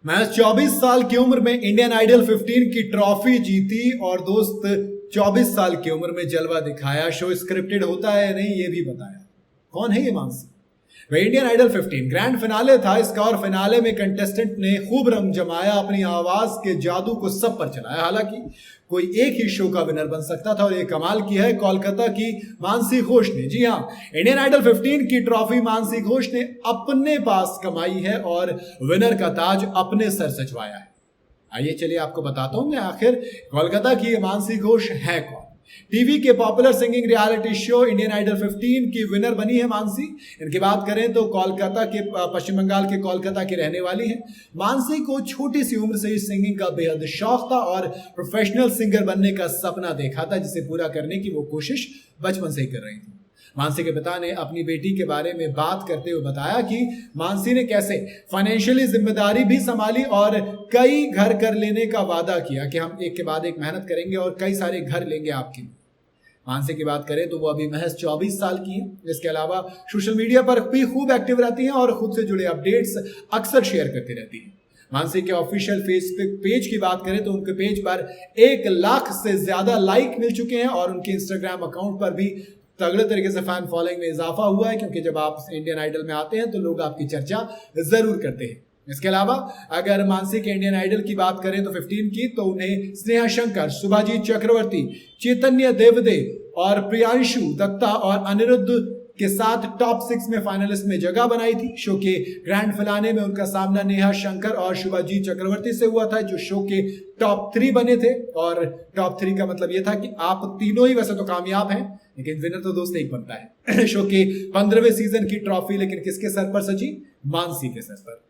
मैं 24 साल की उम्र में इंडियन आइडल 15 की ट्रॉफी जीती और दोस्त 24 साल की उम्र में जलवा दिखाया। शो स्क्रिप्टेड होता है या नहीं ये भी बताया। कौन है ये मानसी? वह इंडियन आइडल 15 ग्रैंड फिनाले था इसका और फिनाले में कंटेस्टेंट ने खूब रंग जमाया, अपनी आवाज के जादू को सब पर चलाया। हालांकि कोई एक ही शो का विनर बन सकता था और ये कमाल की है कोलकाता की मानसी घोष ने। जी हाँ, इंडियन आइडल 15 की ट्रॉफी मानसी घोष ने अपने पास कमाई है और विनर का ताज अपने सर सजवाया है। आइए चलिए आपको बताता हूं मैं आखिर कोलकाता की ये मानसी घोष है कौन। टीवी के popular singing reality show Indian Idol 15 की विनर बनी है मानसी। इनकी बात करें तो कोलकाता के पश्चिम बंगाल के कोलकाता की रहने वाली हैं। मानसी को छोटी सी उम्र से ही सिंगिंग का बेहद शौक था और प्रोफेशनल सिंगर बनने का सपना देखा था, जिसे पूरा करने की वो कोशिश बचपन से ही कर रही थी। मानसी के पिता ने अपनी बेटी के बारे में बात करते हुए बताया कि मानसी ने कैसे फाइनेंशियली जिम्मेदारी भी संभाली और कई घर कर लेने का वादा किया कि हम एक के बाद एक मेहनत करेंगे और कई सारे घर लेंगे आपके लिए। मानसी की बात करें तो वो अभी महज 24 साल की है। इसके अलावा सोशल मीडिया पर भी खूब एक्टिव रहती हैं और खुद से जुड़े अपडेट्स अक्सर शेयर करती रहती हैं। मानसी के ऑफिशियल फेसबुक पेज की बात करें तो उनके पेज पर 1 लाख से ज्यादा लाइक मिल चुके हैं और उनके इंस्टाग्राम अकाउंट पर भी तगड़े तरीके से फैन फॉलोइंग में इजाफा हुआ है, क्योंकि जब आप इंडियन आइडल में आते हैं तो लोग आपकी चर्चा जरूर करते हैं। इसके अलावा अगर मानसी के इंडियन आइडल की बात करें तो 15 की, तो उन्हें स्नेहा शंकर, शुभाजीत चक्रवर्ती, चैतन्य देवदे और प्रियांशु दत्ता और अनिरुद्ध के साथ टॉप 6 में फाइनलिस्ट में जगह बनाई थी। शो के ग्रैंड फिनाले में उनका सामना नेहा शंकर और शुभाजीत चक्रवर्ती से हुआ था, जो शो के टॉप 3 बने थे। और टॉप 3 का मतलब यह था कि आप तीनों ही वैसे तो कामयाब हैं, लेकिन विनर तो दोस्त एक बनता है। शो के 15वें सीजन की ट्रॉफी लेकिन किसके सर पर सजी? मानसी के सर पर।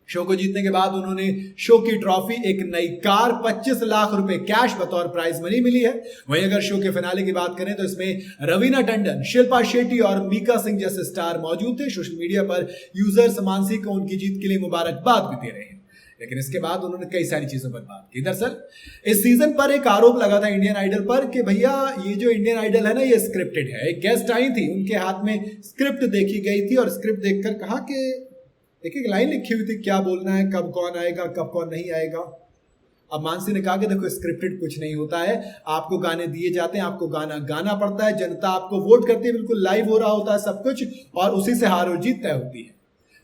शो को जीतने के बाद उन्होंने शो की ट्रॉफी, एक नई कार, 25 लाख रुपए कैश बतौर प्राइज मनी मिली है। वहीं अगर शो के फिनाले की बात करें तो इसमें रवीना टंडन, शिल्पा शेट्टी और मीका सिंह जैसे स्टार मौजूद थे। सोशल मीडिया पर यूजर्स मानसी को उनकी जीत के लिए मुबारकबाद भी दे रहे हैं, लेकिन इसके बाद उन्होंने कई सारी चीजों पर बात की। दरअसल इस सीजन पर एक आरोप लगा था इंडियन आइडल पर कि भैया ये जो इंडियन आइडल है ना, ये स्क्रिप्टेड है। एक गेस्ट आई थी, उनके हाथ में स्क्रिप्ट देखी गई थी और स्क्रिप्ट देखकर कहा कि एक लाइन लिखी हुई थी, क्या बोलना है, कब कौन आएगा, कब कौन नहीं आएगा। अब मानसी ने कहा कि देखो स्क्रिप्टेड कुछ नहीं होता है, आपको गाने दिए जाते हैं, आपको गाना गाना पड़ता है, जनता आपको वोट करती है, बिल्कुल लाइव हो रहा होता है सब कुछ, और उसी से हार और जीत तय होती है।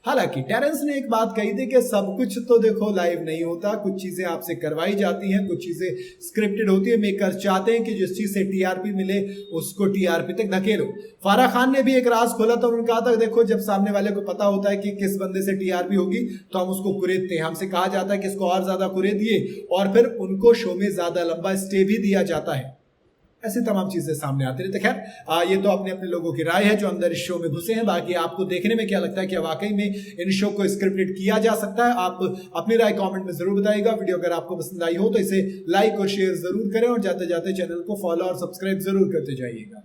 हालांकि टेरेंस ने एक बात कही थी कि सब कुछ तो देखो लाइव नहीं होता, कुछ चीजें आपसे करवाई जाती हैं, कुछ चीजें स्क्रिप्टेड होती है। मेकर चाहते हैं कि जिस चीज से टीआरपी मिले उसको टीआरपी तक धकेलो। फराह खान ने भी एक राज खोला था, उन्होंने कहा था देखो जब सामने वाले को पता होता है कि किस बंदे से टीआरपी होगी तो हम उसको कुरेदते हैं। हमसे कहा जाता है कि इसको और ज्यादा कुरेदिए और फिर उनको शो में ज्यादा लंबा स्टे भी दिया जाता है। ऐसी तमाम चीजें सामने आती रहती। खैर ये तो अपने अपने लोगों की राय है जो अंदर इस शो में घुसे हैं। बाकी आपको देखने में क्या लगता है कि वाकई में इन शो को स्क्रिप्टेड किया जा सकता है? आप अपनी राय कमेंट में जरूर बताइएगा। वीडियो अगर आपको पसंद आई हो तो इसे लाइक और शेयर जरूर करें और जाते जाते चैनल को फॉलो और सब्सक्राइब जरूर करते जाइएगा।